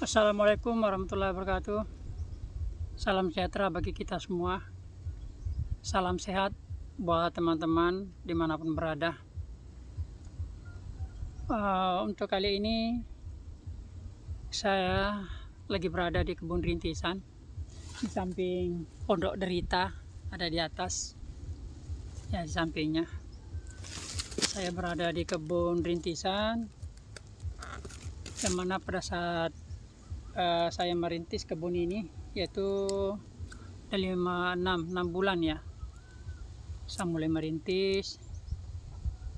Assalamualaikum warahmatullahi wabarakatuh. Salam sejahtera bagi kita semua. Salam sehat buat teman-teman dimanapun berada. Untuk kali ini saya lagi berada di kebun rintisan di samping pondok derita, ada di atas ya, di sampingnya. Saya berada di kebun rintisan yang mana pada saat saya merintis kebun ini, yaitu 6 bulan ya, saya mulai merintis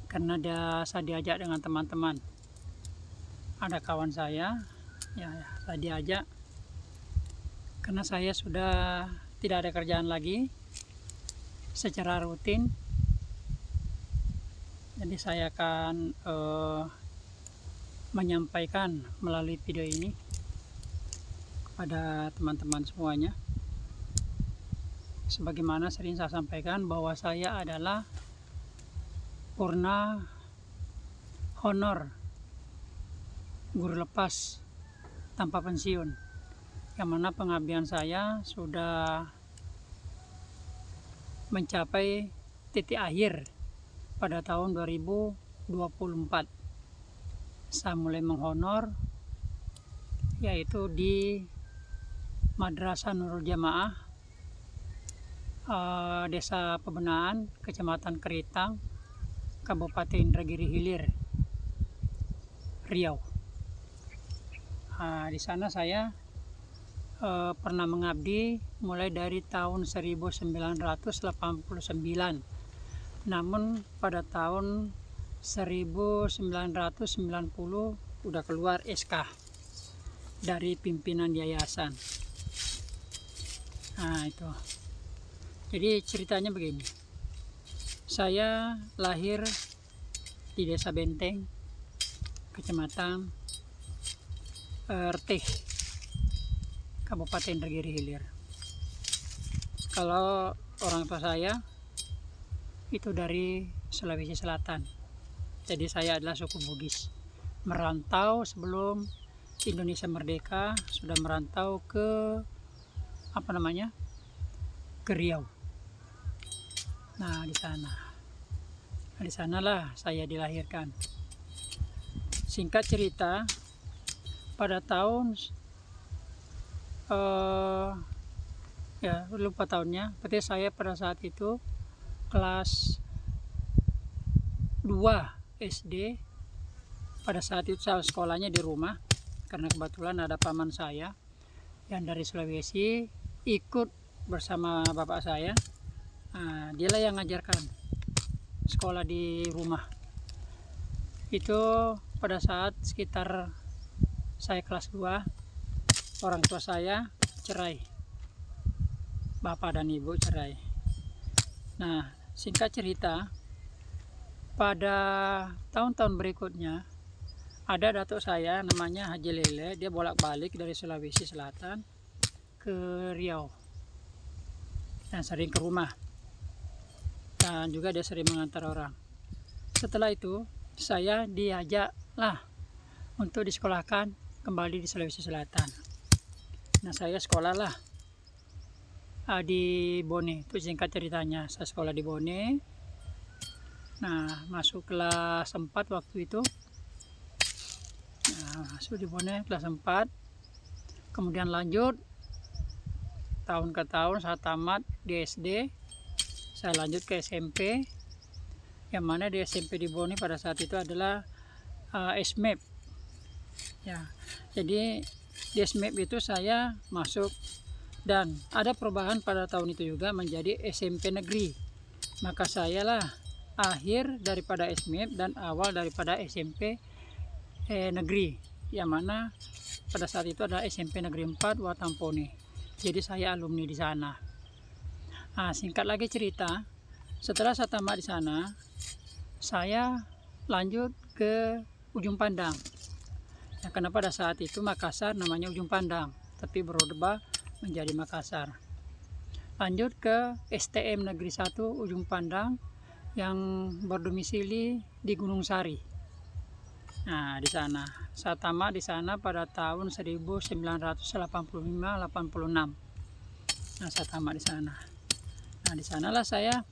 karena saya diajak dengan teman-teman. Ada kawan saya, ya saya diajak karena saya sudah tidak ada kerjaan lagi secara rutin. Jadi saya akan menyampaikan melalui video ini kepada teman-teman semuanya. Sebagaimana sering saya sampaikan bahwa saya adalah purna honor guru lepas tanpa pensiun, yang mana pengabdian saya sudah mencapai titik akhir pada tahun 2024. Saya mulai menghonor yaitu di Madrasah Nurul Jamaah, Desa Pebenaan, Kecamatan Keritang, Kabupaten Indragiri Hilir, Riau. Di sana saya pernah mengabdi mulai dari tahun 1989. Namun pada tahun 1990 udah keluar SK dari pimpinan yayasan. Nah itu. Jadi ceritanya begini. Saya lahir di Desa Benteng, Kecamatan Retih, Kabupaten Indragiri Hilir. Kalau orang tua saya itu dari Sulawesi Selatan. Jadi saya adalah suku Bugis. Merantau sebelum Indonesia merdeka, sudah merantau ke ke Riau. Nah, di sanalah saya dilahirkan. Singkat cerita, pada tahun ya lupa tahunnya, berarti saya pada saat itu kelas 2 SD. Pada saat itu saya sekolahnya di rumah karena kebetulan ada paman saya yang dari Sulawesi ikut bersama bapak saya. Nah, dialah yang ngajarkan sekolah di rumah. Itu pada saat sekitar saya kelas 2, orang tua saya cerai, bapak dan ibu cerai. Nah, singkat cerita, pada tahun-tahun berikutnya ada datuk saya namanya Haji Lele. Dia bolak-balik dari Sulawesi Selatan ke Riau dan sering ke rumah, dan juga dia sering mengantar orang. Setelah itu saya diajaklah untuk disekolahkan kembali di Sulawesi Selatan. Nah, saya sekolahlah di Bone. Itu singkat ceritanya, saya sekolah di Bone. Nah, masuk kelas 4 waktu itu. Nah, masuk di Bone kelas 4. Kemudian lanjut tahun ke tahun, saya tamat di SD. Saya lanjut ke SMP. Yang mana di SMP di Bone pada saat itu adalah SMEP. Ya, jadi di SMEP itu saya masuk, dan ada perubahan pada tahun itu juga menjadi SMP negeri. Maka saya lah akhir daripada SMEP dan awal daripada SMP negeri, yang mana pada saat itu adalah SMP Negeri 4 Watampone. Jadi saya alumni di sana. Nah, singkat lagi cerita, setelah saya tamat di sana, saya lanjut ke Ujung Pandang. Ya, karena pada saat itu Makassar namanya Ujung Pandang, tapi berubah menjadi Makassar. Lanjut ke STM Negeri 1 Ujung Pandang yang berdomisili di Gunung Sari. Nah, di sana Saya tamat di sana pada tahun 1985-86. Nah, saya tamat di sana. Nah, di sanalah saya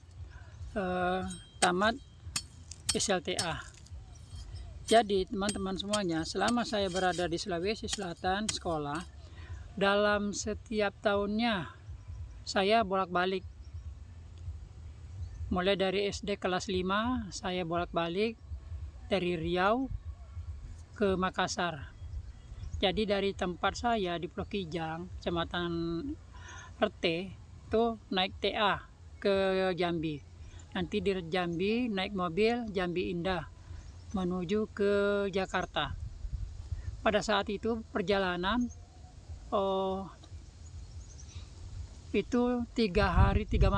tamat SLTA. Jadi teman-teman semuanya, selama saya berada di Sulawesi Selatan sekolah, dalam setiap tahunnya saya bolak-balik. Mulai dari SD kelas 5 saya bolak-balik dari Riau ke Makassar. Jadi dari tempat saya di Pulau Kijang, Kecamatan Rete, itu naik TA ke Jambi. Nanti di Jambi naik mobil Jambi Indah menuju ke Jakarta. Pada saat itu perjalanan itu 3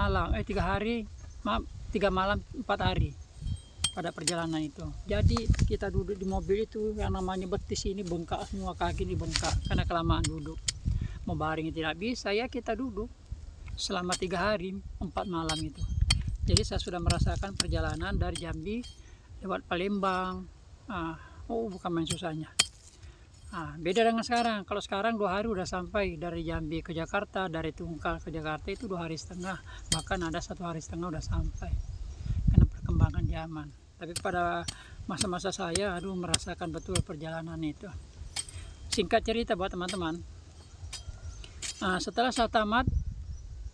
malam 4 hari pada perjalanan itu. Jadi kita duduk di mobil itu, yang namanya betis ini bengkak semua, kaki ini bengkak karena kelamaan duduk. Mau baring tidak bisa, ya kita duduk selama 3 hari 4 malam itu. Jadi saya sudah merasakan perjalanan dari Jambi lewat Palembang. Bukan main susahnya. Beda dengan sekarang. Kalau sekarang 2 hari udah sampai dari Jambi ke Jakarta, dari Tungkal ke Jakarta itu 2 hari setengah, bahkan ada 1 hari setengah udah sampai karena perkembangan zaman. Tapi pada masa-masa saya merasakan betul perjalanan itu. Singkat cerita buat teman-teman, setelah saya tamat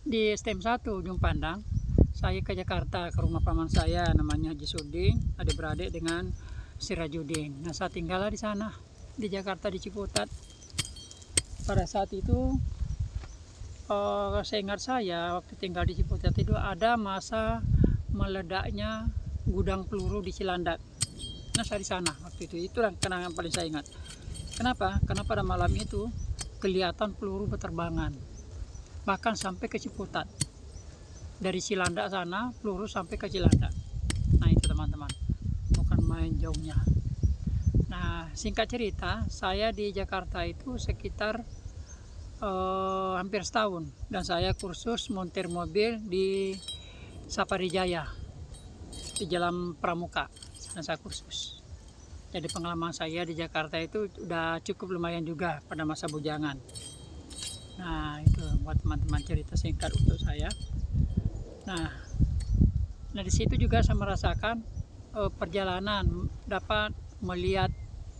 di STM 1 Ujung Pandang, saya ke Jakarta ke rumah paman saya namanya Haji Suding, adik-beradik dengan Sirajudin. Nah, saya tinggallah di sana di Jakarta di Ciputat. Pada saat itu seingat saya waktu tinggal di Ciputat itu ada masa meledaknya gudang peluru di Cilandak. Nah, saya di sana waktu itu. Itulah kenangan paling saya ingat. Kenapa? Karena pada malam itu kelihatan peluru berterbangan, bahkan sampai ke Ciputat. Dari Cilandak sana peluru sampai ke Cilandak. Nah, itu teman-teman, bukan main jauhnya. Nah, singkat cerita, saya di Jakarta itu sekitar hampir setahun, dan saya kursus montir mobil di Safari Jaya di Jalan Pramuka. Dan saya kursus. Jadi pengalaman saya di Jakarta itu udah cukup lumayan juga pada masa bujangan. Nah, itu buat teman-teman cerita singkat untuk saya. Nah, di situ juga saya merasakan perjalanan, dapat melihat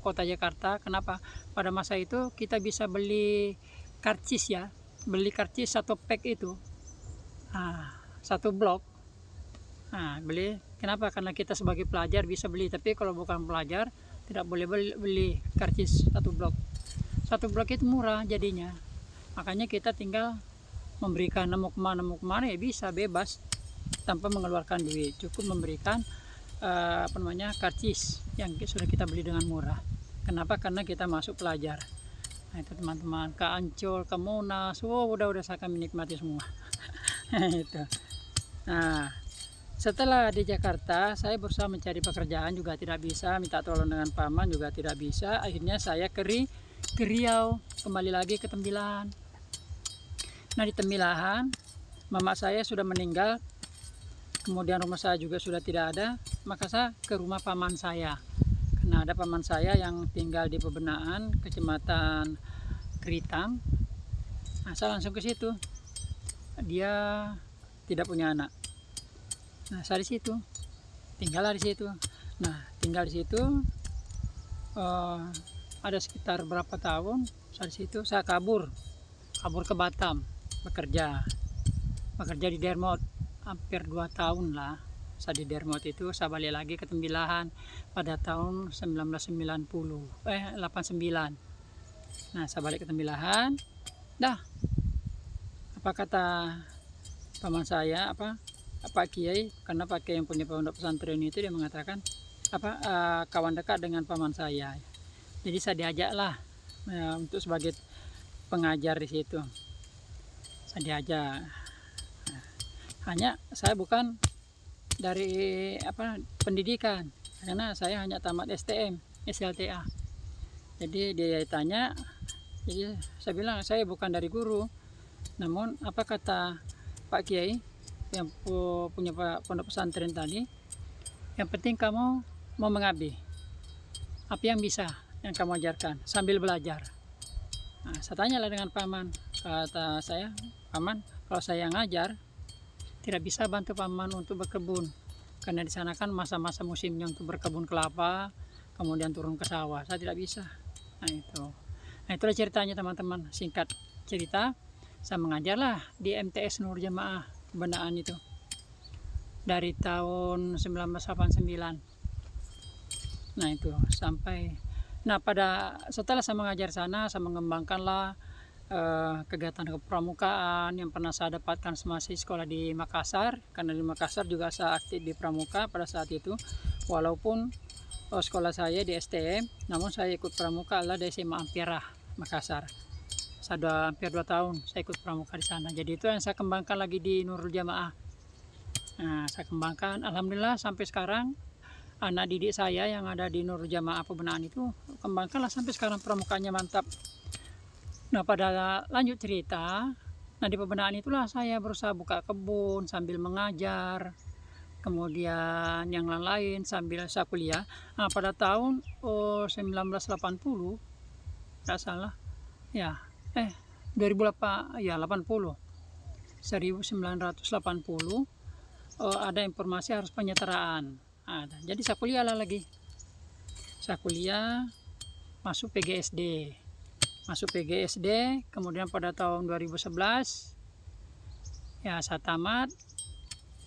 kota Jakarta. Kenapa? Pada masa itu kita bisa beli karcis ya, beli karcis 1 pack itu, 1 blok. Beli. Kenapa? Karena kita sebagai pelajar bisa beli, tapi kalau bukan pelajar tidak boleh beli karcis 1 blok. 1 blok itu murah jadinya, makanya kita tinggal memberikan mau kemana ya bisa bebas tanpa mengeluarkan duit, cukup memberikan karcis yang sudah kita beli dengan murah. Kenapa? Karena kita masuk pelajar. Nah, itu teman-teman, ke Ancol, ke Monas, udah saya akan menikmati semua. Itu. Nah, setelah di Jakarta saya berusaha mencari pekerjaan juga tidak bisa, minta tolong dengan paman juga tidak bisa. Akhirnya saya ke Riau, kembali lagi ke Tembilahan. Nah, di Tembilahan mama saya sudah meninggal, kemudian rumah saya juga sudah tidak ada, maka saya ke rumah paman saya. Karena ada paman saya yang tinggal di Pebenaan, Kecamatan Keritang. Nah, saya langsung ke situ. Dia tidak punya anak. Nah, saya di situ, tinggallah di situ. Nah, tinggal di situ ada sekitar berapa tahun. Saya di situ, saya kabur ke Batam, bekerja di Dermot, hampir 2 tahun lah. Saya di Dermot itu, saya balik lagi ke Tembilahan pada tahun 89. Nah, saya balik ke Tembilahan. Apa kata paman saya, Pak Kiai, karena Pak Kiai yang punya pondok pesantren itu, dia mengatakan kawan dekat dengan paman saya. Jadi saya diajaklah untuk sebagai pengajar di situ. Saya diajak. Hanya saya bukan dari pendidikan, karena saya hanya tamat STM, SLTA. Jadi dia tanya, jadi saya bilang saya bukan dari guru. Namun apa kata Pak Kiai yang punya pondok pesantren tadi, yang penting kamu mau mengabdi, apa yang bisa. yang kamu ajarkan sambil belajar. Nah, saya tanyalah dengan paman, kata saya, paman, kalau saya ngajar tidak bisa bantu paman untuk berkebun, karena di sana kan masa-masa musimnya untuk berkebun kelapa, kemudian turun ke sawah, saya tidak bisa. Nah itulah ceritanya teman-teman, singkat cerita, saya mengajarlah di MTS Nur Jamaah pembinaan itu dari tahun 1989. Nah itu sampai, nah setelah saya mengajar sana, saya mengembangkanlah kegiatan kepramukaan yang pernah saya dapatkan semasa sekolah di Makassar, karena di Makassar juga saya aktif di pramuka pada saat itu. Walaupun sekolah saya di STM, namun saya ikut pramuka adalah di SMA Ampera Makassar. Sudah hampir 2 tahun saya ikut pramuka di sana. Jadi itu yang saya kembangkan lagi di Nurul Jamaah. Nah, saya kembangkan, alhamdulillah sampai sekarang anak didik saya yang ada di Nurul Jamaah pembinaan itu kembangkanlah sampai sekarang pramukanya mantap. Nah pada lanjut cerita, nah di pembinaan itulah saya berusaha buka kebun sambil mengajar, kemudian yang lain-lain sambil saya kuliah. Nah pada tahun 1980, tidak salah ya, 2008 ya, 1980 ada informasi harus penyetaraan. Jadi saya kuliah lah lagi, saya kuliah masuk PGSD, kemudian pada tahun 2011 ya saya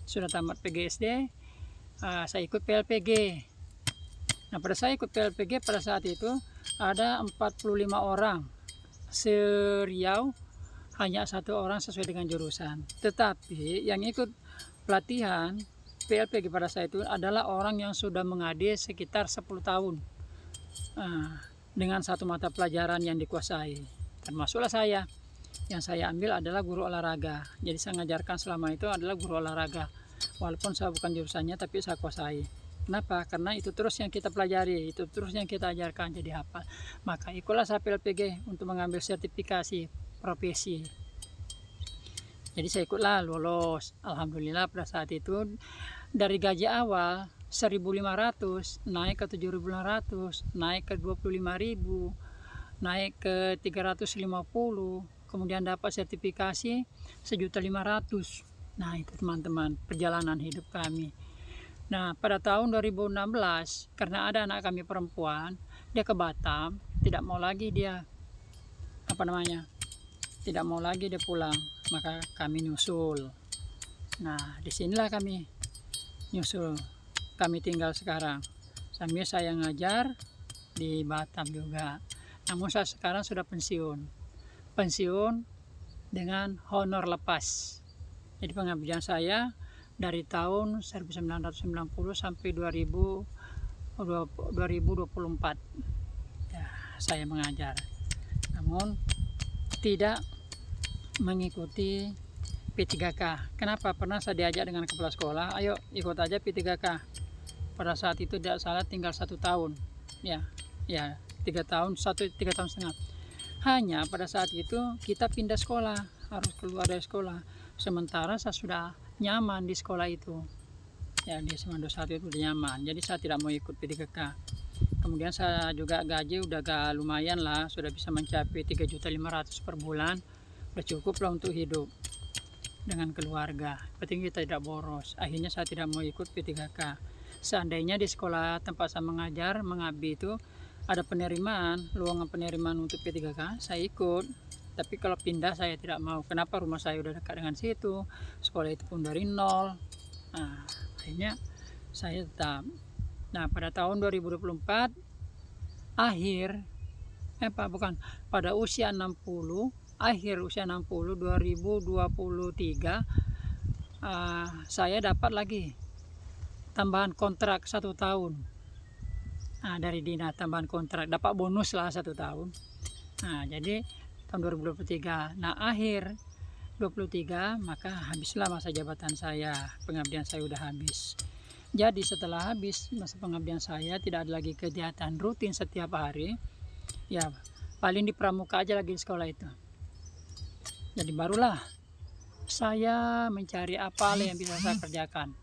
sudah tamat PGSD, saya ikut PLPG. Nah pada saya ikut PLPG pada saat itu ada 45 orang se-Riau, hanya 1 orang sesuai dengan jurusan. Tetapi yang ikut pelatihan PLPG pada saat itu adalah orang yang sudah mengade sekitar 10 tahun dengan satu mata pelajaran yang dikuasai. Termasuklah saya. Yang saya ambil adalah guru olahraga. Jadi saya mengajarkan selama itu adalah guru olahraga. Walaupun saya bukan jurusannya, tapi saya kuasai. Kenapa? Karena itu terus yang kita pelajari, itu terus yang kita ajarkan jadi hafal. Maka ikutlah saya PLPG untuk mengambil sertifikasi profesi. Jadi saya ikutlah, lolos. Alhamdulillah pada saat itu dari gaji awal 1.500 naik ke 7.500, naik ke 25.000, naik ke 350, kemudian dapat sertifikasi 1.500.000. Nah itu teman-teman perjalanan hidup kami. Nah pada tahun 2016 karena ada anak kami perempuan, dia ke Batam, tidak mau lagi dia tidak mau lagi dia pulang, maka kami nyusul. Nah disinilah kami nyusul, kami tinggal sekarang sambil saya ngajar di Batam juga. Namun saya sekarang sudah pensiun dengan honor lepas. Jadi pengabdian saya dari tahun 1990 sampai 2024 ya, saya mengajar, namun tidak mengikuti P3K. Kenapa? Pernah saya diajak dengan kepala sekolah, ayo ikut aja P3K. Pada saat itu tidak salah tinggal 1 tahun ya 3 tahun, 3 tahun setengah. Hanya pada saat itu kita pindah sekolah, harus keluar dari sekolah. Sementara saya sudah nyaman di sekolah itu ya, di SMA 21 itu udah nyaman, jadi saya tidak mau ikut P3K. Kemudian saya juga gaji udah gak lumayan lah, sudah bisa mencapai 3.500.000 per bulan, udah cukup lah untuk hidup dengan keluarga, penting kita tidak boros. Akhirnya saya tidak mau ikut P3K. Seandainya di sekolah tempat saya mengajar mengabdi itu ada penerimaan, lowongan penerimaan untuk P3K, saya ikut. Tapi kalau pindah saya tidak mau. Kenapa? Rumah saya udah dekat dengan situ, sekolah itu pun dari nol. Nah akhirnya saya tetap. Nah pada tahun 2024 pada usia 60, akhir usia 60 2023, saya dapat lagi tambahan kontrak 1 tahun. Nah dari dinas tambahan kontrak, dapat bonus lah 1 tahun. Nah jadi tahun 2023, nah akhir 23 maka habislah masa jabatan saya, pengabdian saya udah habis. Jadi setelah habis masa pengabdian saya, tidak ada lagi kegiatan rutin setiap hari ya, paling di pramuka aja lagi di sekolah itu. Jadi barulah saya mencari apa yang bisa saya kerjakan.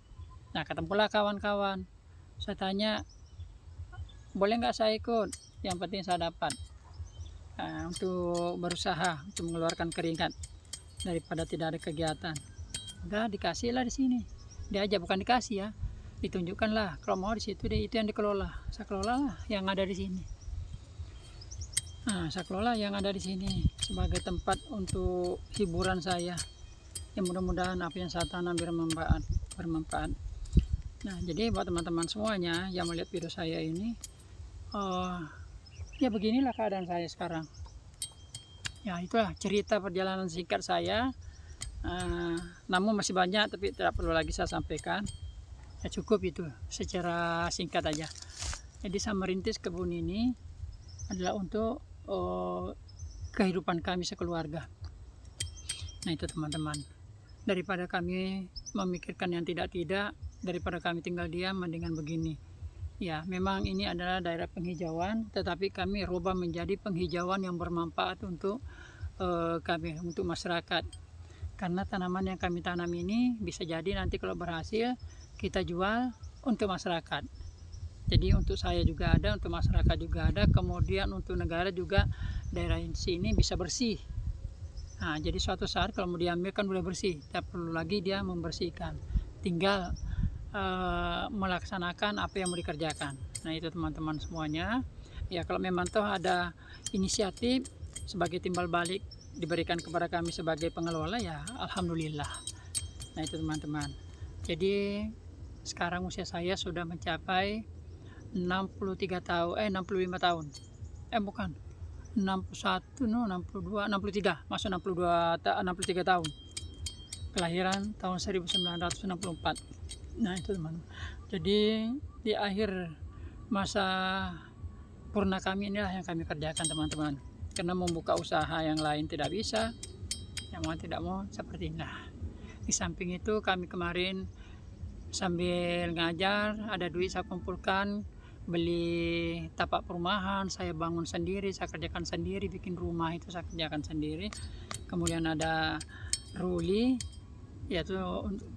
Nah ketemulah kawan-kawan, saya tanya boleh nggak saya ikut yang penting saya dapat untuk berusaha untuk mengeluarkan keringat daripada tidak ada kegiatan. Udah dikasih lah di sini, diajak, bukan dikasih ya, ditunjukkan lah kalau mau di situ deh, itu yang dikelola, saya kelola lah yang ada di sini. Saya kelola yang ada di sini sebagai tempat untuk hiburan saya. Yang mudah-mudahan apa yang saya tanam bermanfaat. Nah, jadi buat teman-teman semuanya yang melihat video saya ini, ya beginilah keadaan saya sekarang. Ya itulah cerita perjalanan singkat saya. Namun masih banyak, tapi tidak perlu lagi saya sampaikan. Ya cukup itu secara singkat aja. Jadi saya merintis kebun ini adalah untuk kehidupan kami sekeluarga. Nah itu teman-teman, daripada kami memikirkan yang tidak-tidak, daripada kami tinggal diam, mendingan begini. Ya memang ini adalah daerah penghijauan, tetapi kami rubah menjadi penghijauan yang bermanfaat untuk kami, untuk masyarakat. Karena tanaman yang kami tanam ini bisa jadi nanti kalau berhasil kita jual untuk masyarakat. Jadi untuk saya juga ada, untuk masyarakat juga ada, kemudian untuk negara juga daerah sini bisa bersih. Nah, jadi suatu saat kalau mau diambil kan udah bersih, tidak perlu lagi dia membersihkan, tinggal melaksanakan apa yang mau dikerjakan. Nah itu teman-teman semuanya. Ya kalau memang toh ada inisiatif sebagai timbal balik diberikan kepada kami sebagai pengelola, ya alhamdulillah. Nah itu teman-teman. Jadi sekarang usia saya sudah mencapai 65 tahun. Bukan. 61, 62, 63, masuk 63 tahun. Kelahiran tahun 1964. Nah, itu teman. Jadi di akhir masa purna kami inilah yang kami kerjakan teman-teman. Karena membuka usaha yang lain tidak bisa, yang mau tidak mau seperti ini. Nah, di samping itu kami kemarin sambil ngajar, ada duit saya kumpulkan, beli tapak perumahan, saya bangun sendiri, saya kerjakan sendiri, bikin rumah itu saya kerjakan sendiri. Kemudian ada ruli, yaitu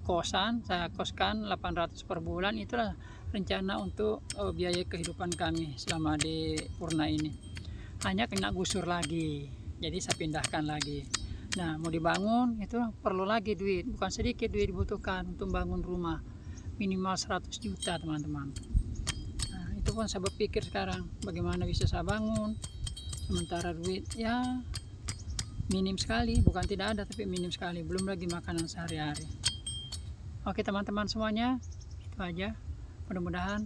kosan, saya koskan 800 per bulan. Itulah rencana untuk biaya kehidupan kami selama di Purna ini. Hanya kena gusur lagi, jadi saya pindahkan lagi. Nah mau dibangun itu perlu lagi duit, bukan sedikit duit dibutuhkan untuk bangun rumah, minimal 100 juta teman-teman. Nah itu pun saya berpikir sekarang bagaimana bisa saya bangun, sementara duit ya minim sekali, bukan tidak ada tapi minim sekali, belum lagi makanan sehari-hari. Oke teman-teman semuanya, itu aja. Mudah-mudahan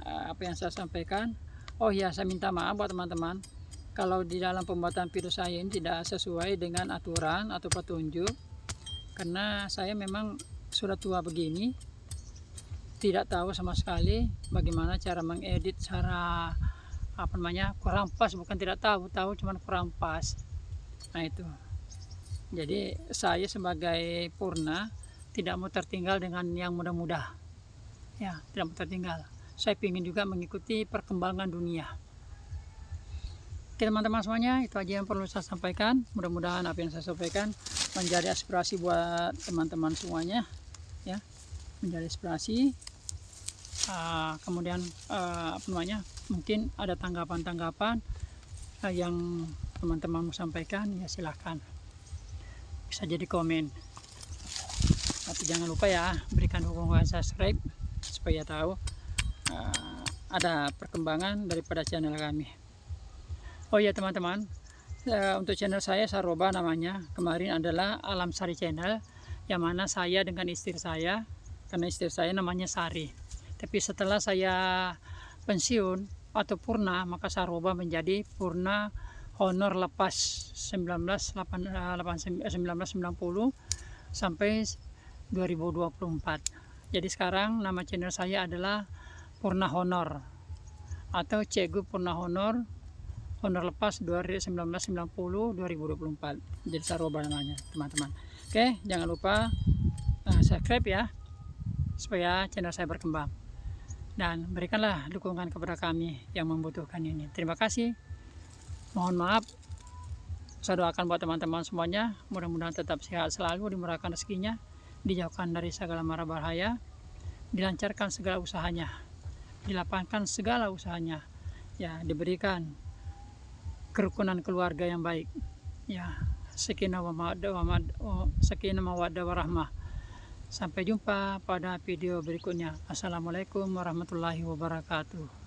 apa yang saya sampaikan. Oh ya, saya minta maaf buat teman-teman kalau di dalam pembuatan video saya ini tidak sesuai dengan aturan atau petunjuk, karena saya memang sudah tua begini, tidak tahu sama sekali bagaimana cara mengedit, cara apa namanya, kurang pas, bukan tidak tahu cuman kurang pas. Nah itu, jadi saya sebagai Purna tidak mau tertinggal dengan yang mudah-mudah, ya tidak mau tertinggal. Saya ingin juga mengikuti perkembangan dunia. Oke teman-teman semuanya, itu aja yang perlu saya sampaikan. Mudah-mudahan apa yang saya sampaikan menjadi aspirasi buat teman-teman semuanya, ya, menjadi aspirasi. Kemudian apa namanya, mungkin ada tanggapan-tanggapan yang teman-teman mau sampaikan, ya silahkan, bisa jadi komen. Tapi jangan lupa ya, berikan dukungan subscribe supaya tahu ada perkembangan daripada channel kami. Oh ya teman-teman, untuk channel saya rubah namanya. Kemarin adalah Alam Sari Channel, yang mana saya dengan istri saya, karena istri saya namanya Sari. Tapi setelah saya pensiun atau Purna, maka saya rubah menjadi Purna Honor Lepas 1990 sampai 2024. Jadi sekarang nama channel saya adalah Purna Honor atau Cegu Purna Honor Lepas 1990-2024. Jadi saya rubah namanya teman-teman. Oke, jangan lupa subscribe ya, supaya channel saya berkembang, dan berikanlah dukungan kepada kami yang membutuhkan ini. Terima kasih. Mohon maaf, saya doakan buat teman-teman semuanya, mudah-mudahan tetap sehat selalu, dimurahkan rezekinya, dijauhkan dari segala mara bahaya, dilancarkan segala usahanya, dilapangkan segala usahanya, ya diberikan kerukunan keluarga yang baik, ya sakinah mawaddah warahmah. Sampai jumpa pada video berikutnya. Assalamualaikum warahmatullahi wabarakatuh.